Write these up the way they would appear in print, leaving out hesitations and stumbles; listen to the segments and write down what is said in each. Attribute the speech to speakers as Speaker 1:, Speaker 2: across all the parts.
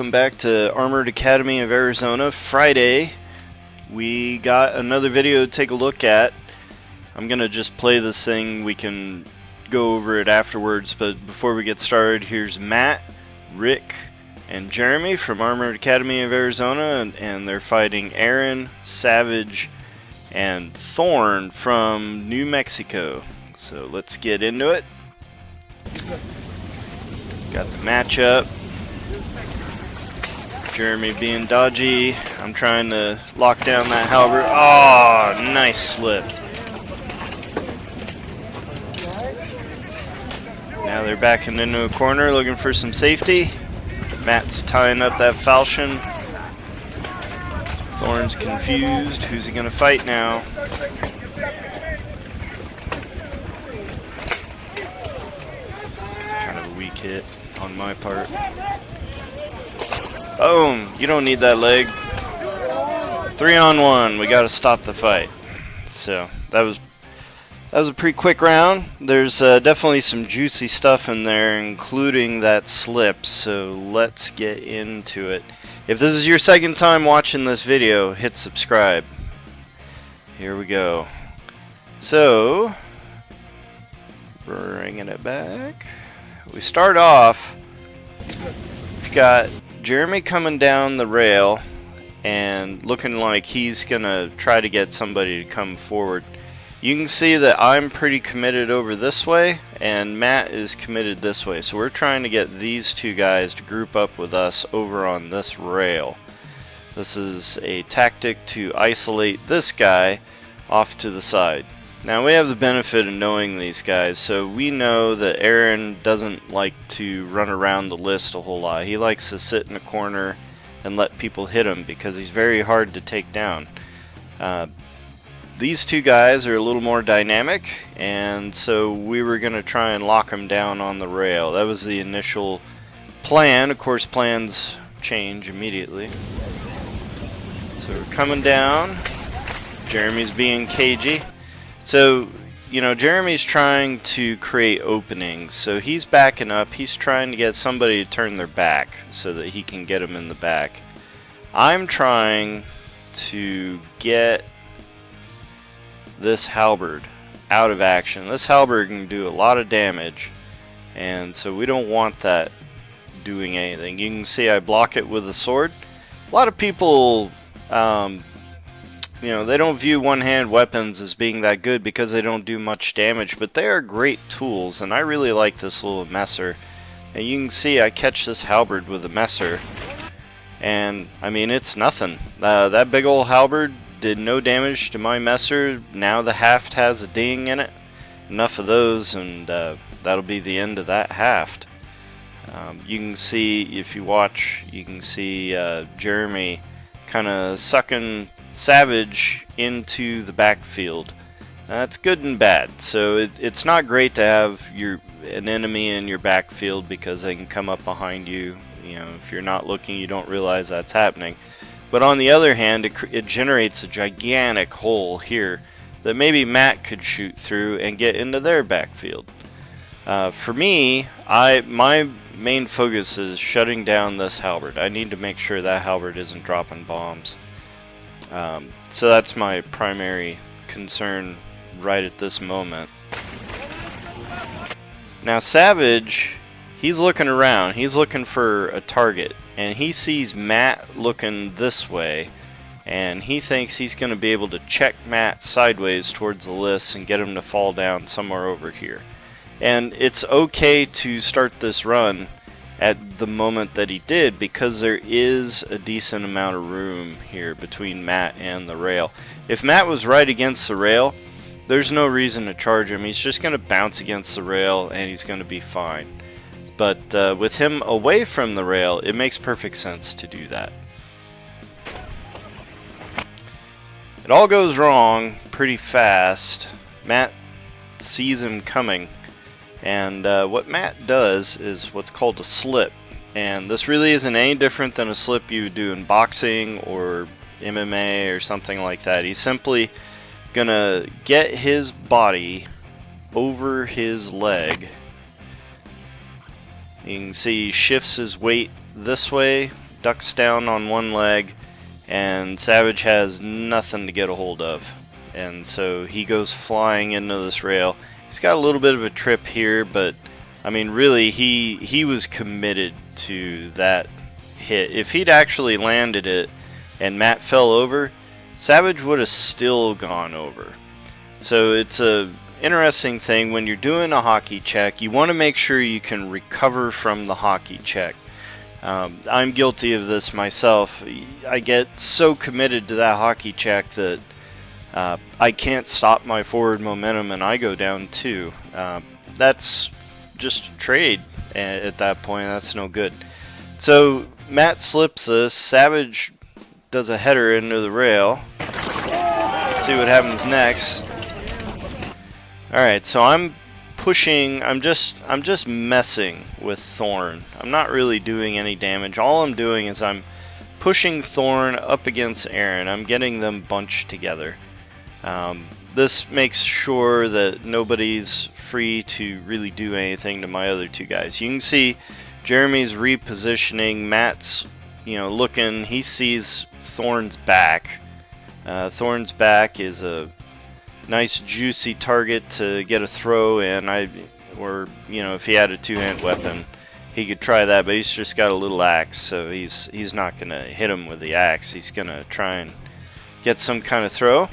Speaker 1: welcome back to Armored Academy of Arizona. Friday, we got another video to take a look at. I'm gonna just play this thing, we can go over it afterwards, but before we get started, here's Matt, Rick, and Jeremy from Armored Academy of Arizona, and they're fighting Aaron, Savage, and Thorn from New Mexico. So let's get into it. Got the matchup. Jeremy being dodgy. I'm trying to lock down that halberd. Oh, nice slip. Now they're backing into a corner looking for some safety. Matt's tying up that falchion. Thorn's confused. Who's he gonna fight now? Kind of a weak hit on my part. Boom! You don't need that leg. 3-on-1. We gotta stop the fight. So that was a pretty quick round. There's definitely some juicy stuff in there, including that slip. So let's get into it. If this is your second time watching this video, hit subscribe. Here we go. So, bringing it back. We start off. We've got Jeremy coming down the rail and looking like he's gonna try to get somebody to come forward. You can see that I'm pretty committed over this way and Matt is committed this way, so we're trying to get these two guys to group up with us over on this rail. This is a tactic to isolate this guy off to the side. Now we have the benefit of knowing these guys, so we know that Aaron doesn't like to run around the list a whole lot. He likes to sit in a corner and let people hit him because he's very hard to take down. These two guys are a little more dynamic, and so we were going to try and lock them down on the rail. That was the initial plan. Of course, plans change immediately. So we're coming down. Jeremy's being cagey. So, you know, Jeremy's trying to create openings. So he's backing up. He's trying to get somebody to turn their back so that he can get them in the back. I'm trying to get this halberd out of action. This halberd can do a lot of damage, and so we don't want that doing anything. You can see I block it with a sword. A lot of people you know, they don't view one-hand weapons as being that good because they don't do much damage, but they are great tools, and I really like this little messer. And you can see I catch this halberd with a messer, and I mean, it's nothing. That big old halberd did no damage to my messer. Now the haft has a ding in it. Enough of those, and that'll be the end of that haft. You can see, if you watch, you can see Jeremy kind of sucking Savage into the backfield. That's good and bad. So it's not great to have an enemy in your backfield because they can come up behind you. You know, if you're not looking, you don't realize that's happening. But on the other hand, it generates a gigantic hole here that maybe Matt could shoot through and get into their backfield. For me, my main focus is shutting down this halberd. I need to make sure that halberd isn't dropping bombs. So that's my primary concern right at this moment. Now Savage, he's looking around. He's looking for a target, and he sees Matt looking this way, and he thinks he's going to be able to check Matt sideways towards the list and get him to fall down somewhere over here. And it's okay to start this run at the moment that he did because there is a decent amount of room here between Matt and the rail. If Matt was right against the rail, there's no reason to charge him. He's just going to bounce against the rail and he's going to be fine. But with him away from the rail, it makes perfect sense to do that. It all goes wrong pretty fast. Matt sees him coming. And what Matt does is what's called a slip. And this really isn't any different than a slip you would do in boxing or MMA or something like that. He's simply gonna get his body over his leg. You can see he shifts his weight this way ducks down on one leg, and Savage has nothing to get a hold of. And so he goes flying into this rail. He's got a little bit of a trip here, but I mean, really, he was committed to that hit. If he'd actually landed it and Matt fell over, Savage would have still gone over. So it's a interesting thing when you're doing a hockey check. You want to make sure you can recover from the hockey check. I'm guilty of this myself. I get so committed to that hockey check that I can't stop my forward momentum and I go down too. That's just trade at that point. That's no good. So Matt slips this. Savage does a header into the rail. Let's see what happens next. Alright, so I'm pushing, I'm just messing with Thorn. I'm not really doing any damage. All I'm doing is I'm pushing Thorn up against Aaron. I'm getting them bunched together. This makes sure that nobody's free to really do anything to my other two guys. You can see Jeremy's repositioning. Matt's, looking. He sees Thorn's back. Thorn's back is a nice juicy target to get a throw in. If he had a two-hand weapon, he could try that, but he's just got a little axe, so he's not gonna hit him with the axe. He's gonna try and get some kind of throw.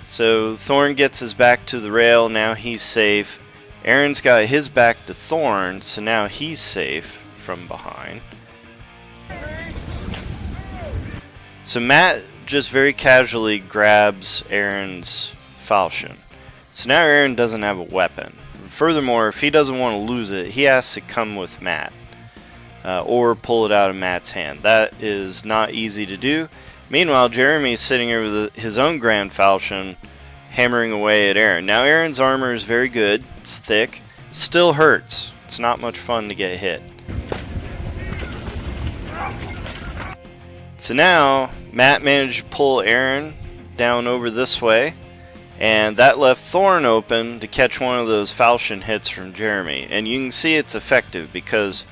Speaker 1: So Thorn gets his back to the rail. Now he's safe. Aaron's got his back to Thorn, so now he's safe from behind. So Matt just very casually grabs Aaron's falchion. So now Aaron doesn't have a weapon. Furthermore, if he doesn't want to lose it, he has to come with Matt. Or pull it out of Matt's hand. That is not easy to do. Meanwhile, Jeremy's sitting here with his own grand falchion, hammering away at Aaron. Now Aaron's armor is very good. It's thick. Still hurts. It's not much fun to get hit. So now, Matt managed to pull Aaron down over this way, and that left Thorn open to catch one of those falchion hits from Jeremy. And you can see it's effective because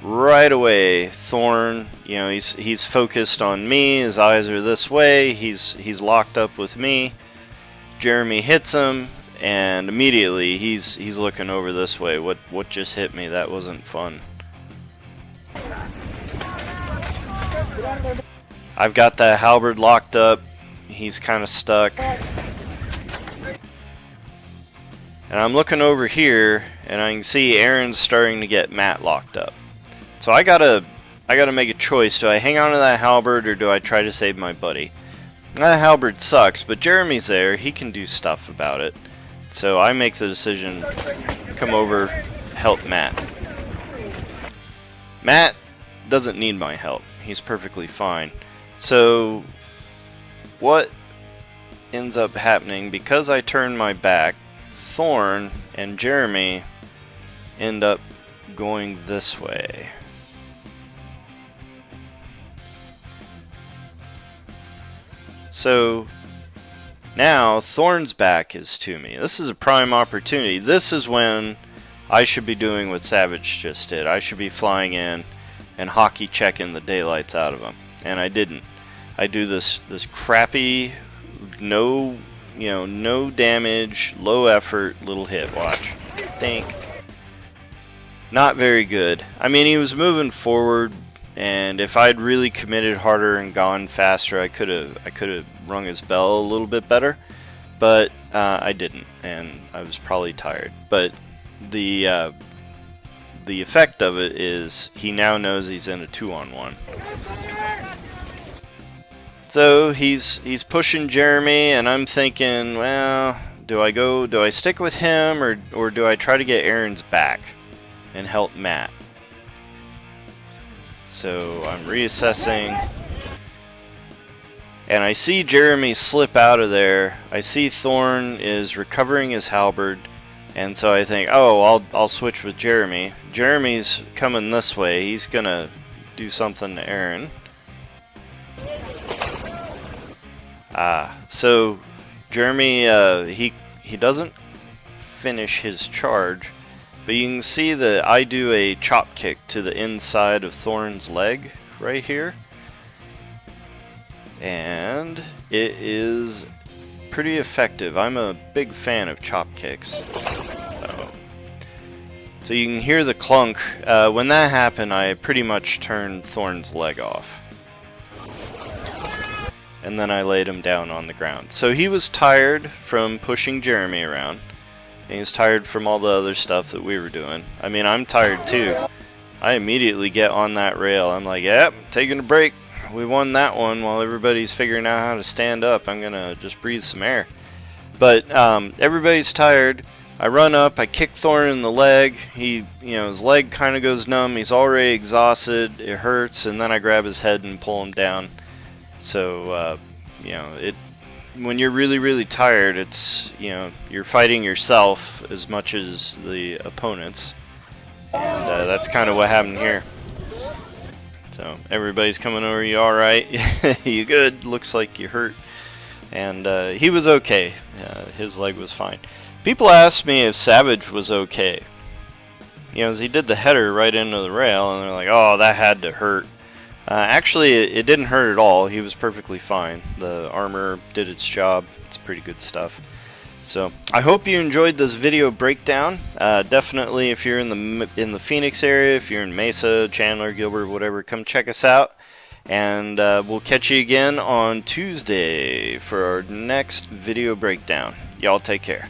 Speaker 1: right away, Thorn, he's focused on me, his eyes are this way, he's locked up with me. Jeremy hits him, and immediately he's looking over this way. What just hit me? That wasn't fun. I've got that halberd locked up. He's kind of stuck. And I'm looking over here, and I can see Aaron's starting to get Matt locked up. So I gotta make a choice. Do I hang on to that halberd, or do I try to save my buddy? That halberd sucks, but Jeremy's there. He can do stuff about it. So I make the decision, come over, help Matt. Matt doesn't need my help. He's perfectly fine. So what ends up happening, because I turn my back, Thorn and Jeremy end up going this way. So now Thorn's back is to me. This is a prime opportunity. This is when I should be doing what Savage just did. I should be flying in and hockey checking the daylights out of him. And I didn't. I do this crappy, no damage, low effort little hit. Watch. Dink. Not very good. I mean, he was moving forward, and if I'd really committed harder and gone faster, I could have rung his bell a little bit better. But I didn't, and I was probably tired. But the effect of it is he now knows he's in a 2-on-1. So he's pushing Jeremy, and I'm thinking, well, do I stick with him, or do I try to get Aaron's back and help Matt? So I'm reassessing, and I see Jeremy slip out of there. I see Thorn is recovering his halberd, and so I think, oh, I'll switch with Jeremy. Jeremy's coming this way. He's gonna do something to Aaron. So Jeremy, he doesn't finish his charge. But you can see that I do a chop kick to the inside of Thorn's leg right here. And it is pretty effective. I'm a big fan of chop kicks. So you can hear the clunk. When that happened, I pretty much turned Thorn's leg off. And then I laid him down on the ground. So he was tired from pushing Jeremy around. And he was tired from all the other stuff that we were doing. I mean, I'm tired too. I immediately get on that rail. I'm like, yep, taking a break. We won that one while everybody's figuring out how to stand up. I'm gonna just breathe some air. But everybody's tired. I run up, I kick Thorn in the leg. His leg kind of goes numb. He's already exhausted. It hurts, and then I grab his head and pull him down. So, when you're really, really tired, it's, you're fighting yourself as much as the opponents. And that's kind of what happened here. So, everybody's coming over. You alright? You good? Looks like you hurt. And he was okay. His leg was fine. People asked me if Savage was okay. As he did the header right into the rail, and they're like, oh, that had to hurt. Actually, it didn't hurt at all. He was perfectly fine. The armor did its job. It's pretty good stuff. So, I hope you enjoyed this video breakdown. Definitely, if you're in the Phoenix area, if you're in Mesa, Chandler, Gilbert, whatever, come check us out. And we'll catch you again on Tuesday for our next video breakdown. Y'all take care.